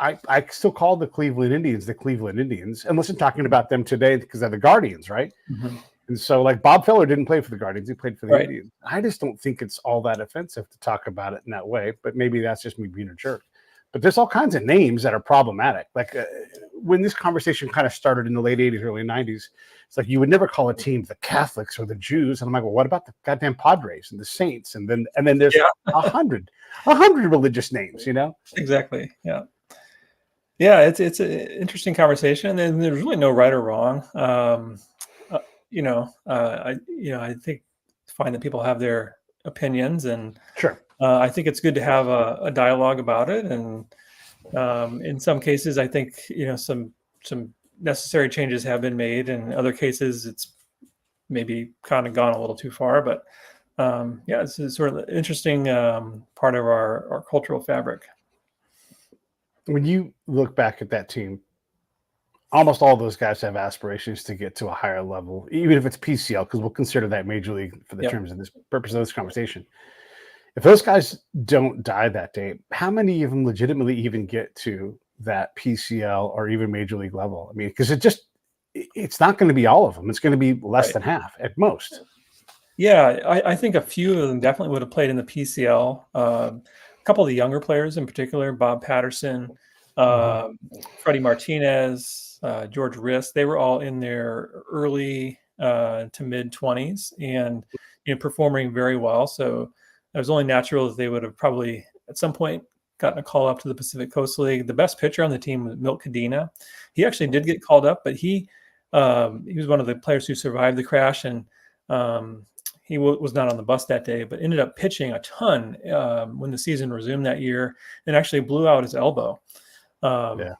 I still call the Cleveland Indians, unless I'm talking about them today because they're the Guardians, right? Mhm. And so, like, Bob Feller didn't play for the Guardians; he played for the Right. Indians. I just don't think it's all that offensive to talk about it in that way. But maybe that's just me being a jerk. But there's all kinds of names that are problematic. Like when this conversation kind of started in the late '80s, early '90s, it's like you would never call a team the Catholics or the Jews. And I'm like, well, what about the goddamn Padres and the Saints? And then there's Yeah. a hundred religious names, you know? Exactly. Yeah. Yeah, it's an interesting conversation, and there's really no right or wrong. I think it's fine that people have their opinions, and Sure. I think it's good to have a dialogue about it. And in some cases, I think some necessary changes have been made. In other cases, it's maybe kind of gone a little too far. But yeah, it's a sort of interesting part of our cultural fabric. When you look back at that team, almost all those guys have aspirations to get to a higher level, even if it's PCL, because we'll consider that major league for the Yep. terms of this purpose of this conversation. If those guys don't die that day, how many of them legitimately even get to that PCL or even major league level? I mean, because it's not going to be all of them. It's going to be less Right. than half at most. Yeah, I think a few of them definitely would have played in the PCL. A couple of the younger players in particular, Bob Patterson, Mhm. Freddie Martinez, George Riss, they were all in their early to mid 20s and performing very well. So it was only natural that they would have probably at some point gotten a call up to the Pacific Coast League. The best pitcher on the team was Milt Cadena. He actually did get called up, but he was one of the players who survived the crash, and he was not on the bus that day, but ended up pitching a ton when the season resumed that year, and actually blew out his elbow. Um, Yeah.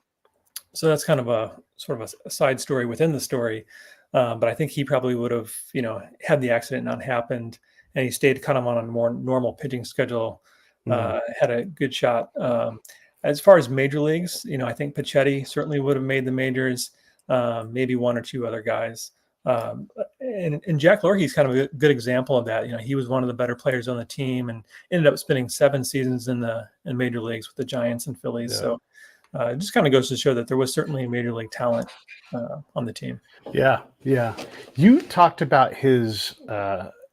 so that's kind of a sort of a side story within the story. But I think he probably would have, had the accident not happened, and he stayed kind of on a more normal pitching schedule, Mhm. had a good shot. As far as major leagues, I think Pachetti certainly would have made the majors, maybe one or two other guys. And Jack Lorky's kind of a good example of that. He was one of the better players on the team and ended up spending 7 seasons in major leagues with the Giants and Phillies. Yeah. So it just kind of goes to show that there was certainly major league talent on the team. Yeah. Yeah. You talked about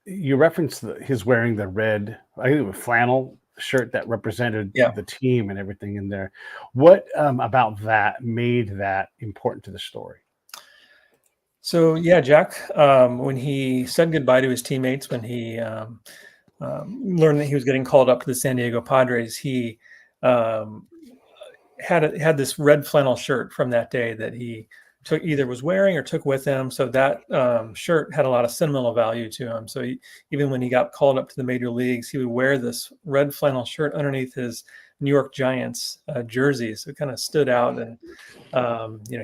you referenced his wearing the red, I think it was flannel shirt that represented Yeah. the team and everything in there. What about that made that important to the story? So yeah, Jack, when he said goodbye to his teammates, when he learned that he was getting called up to the San Diego Padres, he um, had this red flannel shirt from that day that he either was wearing or took with him. So that shirt had a lot of sentimental value to him. So even when he got called up to the major leagues, he would wear this red flannel shirt underneath his New York Giants jersey. So it kind of stood out, and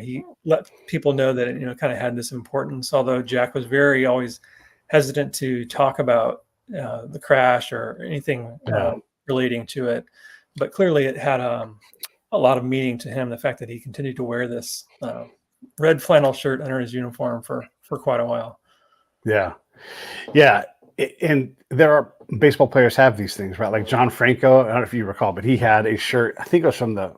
he let people know that it kind of had this importance. Although Jack was very always hesitant to talk about the crash or anything Yeah. relating to it, but clearly it had a lot of meaning to him. The fact that he continued to wear this red flannel shirt under his uniform for quite a while. Yeah. Yeah. And there are baseball players have these things, right? Like John Franco, I don't know if you recall, but he had a shirt, I think it was from the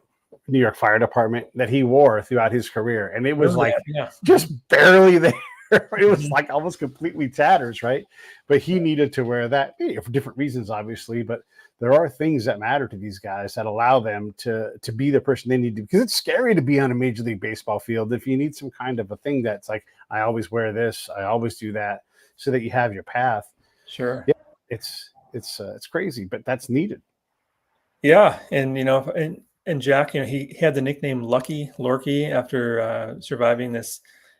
New York Fire Department, that he wore throughout his career. And it was Remember like that? Yeah. just barely there. It was Mhm. like almost completely tatters, right? But he needed to wear that for different reasons, obviously. But there are things that matter to these guys that allow them to be the person they need to, because it's scary to be on a Major League Baseball field if you need some kind of a thing that's like, I always wear this, I always do that, so that you have your path. Sure. Yeah, it's crazy, but that's needed. Yeah, and and Jack, he had the nickname Lucky Lorky after surviving this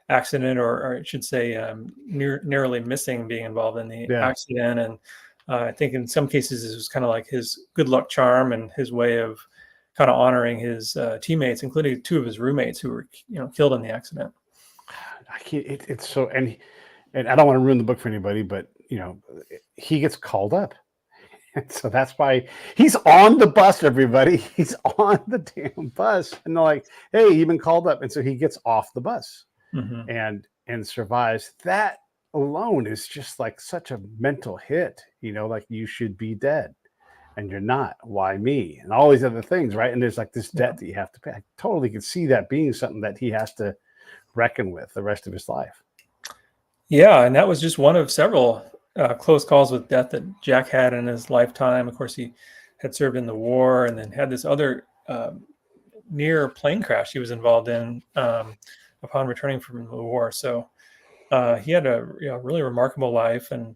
accident, or I should say, narrowly missing being involved in the Yeah, accident. And I think in some cases this was kind of like his good luck charm and his way of kind of honoring his teammates, including 2 of his roommates who were killed in the accident. I can't. It's so, and I don't want to ruin the book for anybody, but he gets called up. And so that's why he's on the bus, everybody. He's on the damn bus. And they're like, hey, you've been called up. And so he gets off the bus Hmm. and survives. That alone is just like such a mental hit, like you should be dead. and you're not. Why me? And all these other things, right? And there's like this debt that you have to pay. I totally could see that being something that he has to reckon with the rest of his life. Yeah, and that was just one of several close calls with death that Jack had in his lifetime. Of course, he had served in the war, and then had this other near plane crash he was involved in upon returning from the war. So he had a really remarkable life, and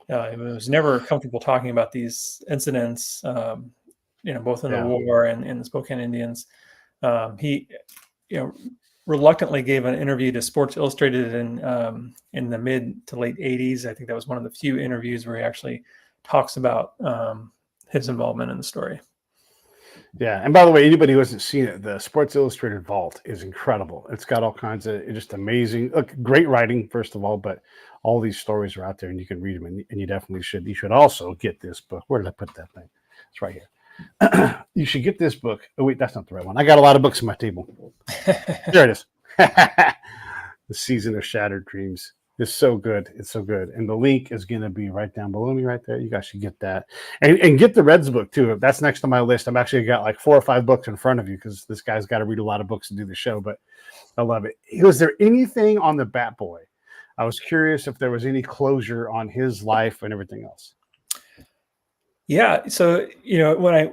it was never comfortable talking about these incidents, both in the war and in the Spokane Indians. He, reluctantly gave an interview to Sports Illustrated in the mid to late 80s. I think that was one of the few interviews where he actually talks about his involvement in the story. Yeah, and by the way, anybody who hasn't seen it, the Sports Illustrated vault is incredible. It's got all kinds of just amazing, great writing, first of all, but all these stories are out there, and you can read them, and you definitely should. You should also get this book. Where did I put that thing? It's right here. You should get this book. Oh, wait, that's not the right one. I got a lot of books on my table. There it is. The Season of Shattered Dreams. It's so good. It's so good. And the link is going to be right down below me right there. You guys should get that. And get the Reds book, too. That's next on my list. I'm actually got like 4 or 5 books in front of you because this guy's got to read a lot of books to do the show. But I love it. Was there anything on the Bat Boy? I was curious if there was any closure on his life and everything else. Yeah. So, when I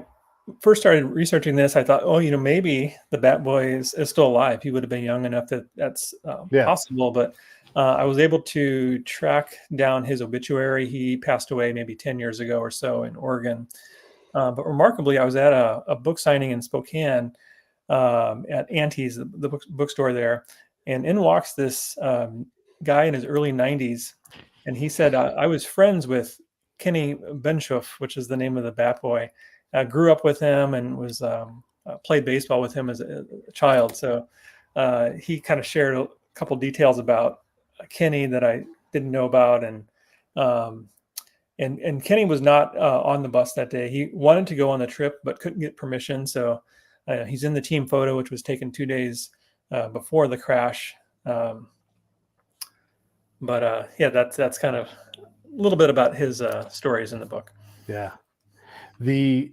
first started researching this, I thought, maybe the Bat Boy is still alive. He would have been young enough that that's possible. But I was able to track down his obituary. He passed away maybe 10 years ago or so in Oregon. But remarkably, I was at a book signing in Spokane at Auntie's, the bookstore there. And in walks this guy in his early 90s. And he said, I was friends with Kenny Benshoff, which is the name of the Bat Boy. I grew up with him and was played baseball with him as a child. So he kind of shared a couple details about Kenny that I didn't know about, and Kenny was not on the bus that day. He wanted to go on the trip but couldn't get permission. So he's in the team photo, which was taken 2 days before the crash. But that's kind of a little bit about his stories in the book. Yeah. The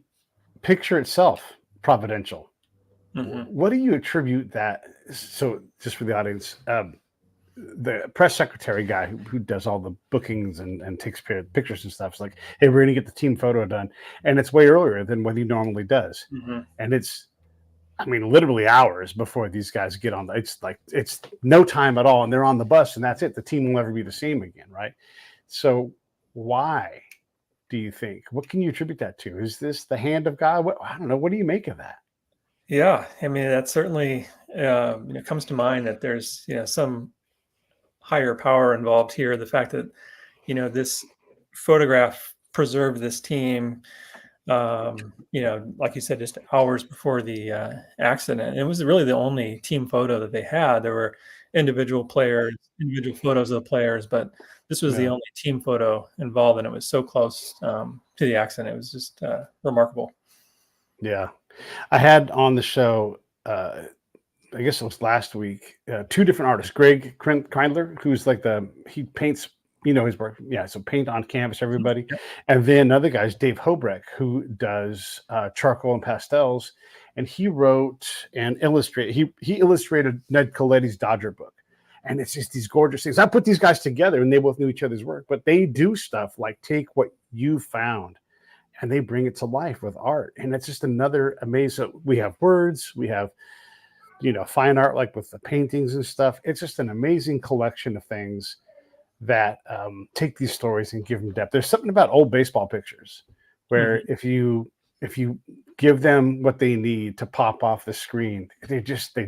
picture itself, providential. Mm-hmm. What do you attribute that? So just for the audience, the press secretary guy who does all the bookings and takes pictures and stuff is like, hey, we're going to get the team photo done. And it's way earlier than what he normally does. Mm-hmm. And it's, literally hours before these guys get on. It's no time at all. And they're on the bus and that's it. The team will never be the same again. Right. So why do you think? What can you attribute that to? Is this the hand of God? I don't know. What do you make of that? Yeah. That certainly comes to mind that there's, some higher power involved here. The fact that, this photograph preserved this team, like you said, just hours before the accident. It was really the only team photo that they had. There were individual photos of the players, but this was the only team photo involved, and it was so close to the accident. It was just remarkable. Yeah. I had on the show, I guess it was last week, 2 different artists. Greg Kreindler, who's like he paints, his work. Yeah, so paint on canvas, everybody. Yep. And then another guy is Dave Hobrecht, who does charcoal and pastels. And he wrote and illustrated, he illustrated Ned Coletti's Dodger book. And it's just these gorgeous things. I put these guys together and they both knew each other's work, but they do stuff like take what you found and they bring it to life with art. And it's just another amazing, we have words, we have, fine art, like with the paintings and stuff. It's just an amazing collection of things that take these stories and give them depth. There's something about old baseball pictures where if you give them what they need to pop off the screen, they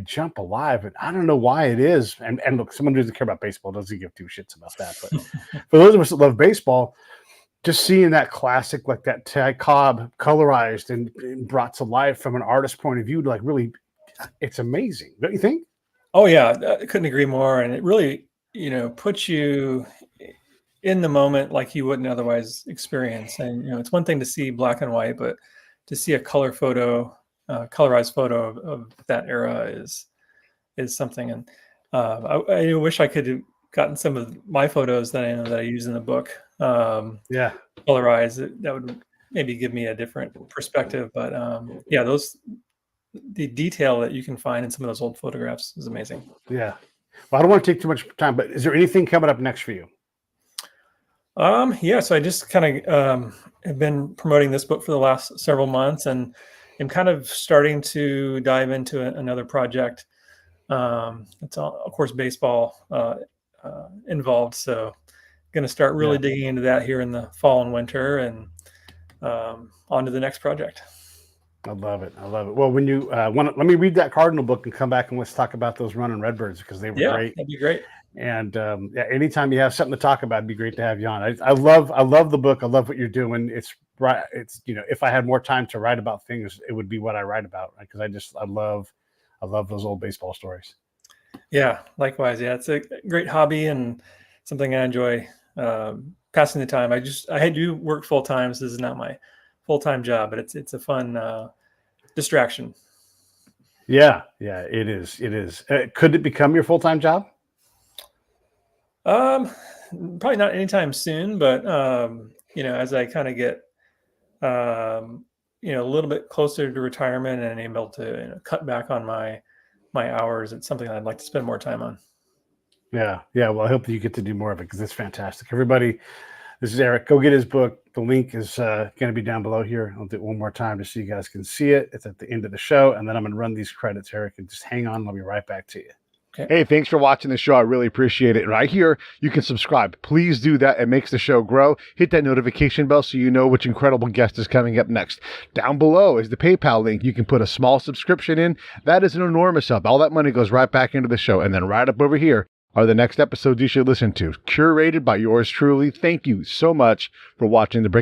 jump alive. And I don't know why it is. And look, someone who doesn't care about baseball doesn't give 2 shits about that. But for those of us that love baseball, just seeing that classic, like that Ty Cobb colorized and brought to life from an artist's point of view, like really, it's amazing. Don't you think? Oh yeah, I couldn't agree more. And it really, puts you in the moment like you wouldn't otherwise experience. And, it's one thing to see black and white, but to see a colorized photo of that era is something. And I wish I could have gotten some of my photos that I know that I use in the book. Colorized. That would maybe give me a different perspective. But yeah, the detail that you can find in some of those old photographs is amazing. Yeah. Well, I don't want to take too much time, but is there anything coming up next for you? Yeah, so I just kind of have been promoting this book for the last several months, and I'm kind of starting to dive into another project. It's all, of course, baseball involved. So going to start really digging into that here in the fall and winter, and on to the next project. I love it. I love it. Well, when you let me read that Cardinal book and come back and let's talk about those Runnin Redbirds, because they were great. That'd be great. And yeah, anytime you have something to talk about, it'd be great to have you on. I love the book. I love what you're doing. It's right. It's, you know, if I had more time to write about things, it would be what I write about, because I love those old baseball stories. Yeah, likewise. Yeah, it's a great hobby and something I enjoy passing the time. I do work full time. So this is not my full-time job, but it's a fun distraction. Yeah, it is. It is. Could it become your full-time job? Probably not anytime soon, but you know, as I kind of get you know, a little bit closer to retirement and able to, you know, cut back on my hours, it's something I'd like to spend more time on. Yeah. Well, I hope that you get to do more of it, because it's fantastic. Everybody, this is Eric. Go get his book. The link is going to be down below here. I'll do it one more time just so you guys can see it. It's at the end of the show, and then I'm going to run these credits, Eric, and just hang on. I'll be right back to you. Okay. Hey, thanks for watching the show. I really appreciate it. Right here, you can subscribe. Please do that. It makes the show grow. Hit that notification bell so you know which incredible guest is coming up next. Down below is the PayPal link. You can put a small subscription in. That is an enormous help. All that money goes right back into the show. And then right up over here are the next episodes you should listen to, curated by yours truly. Thank you so much for watching the Break.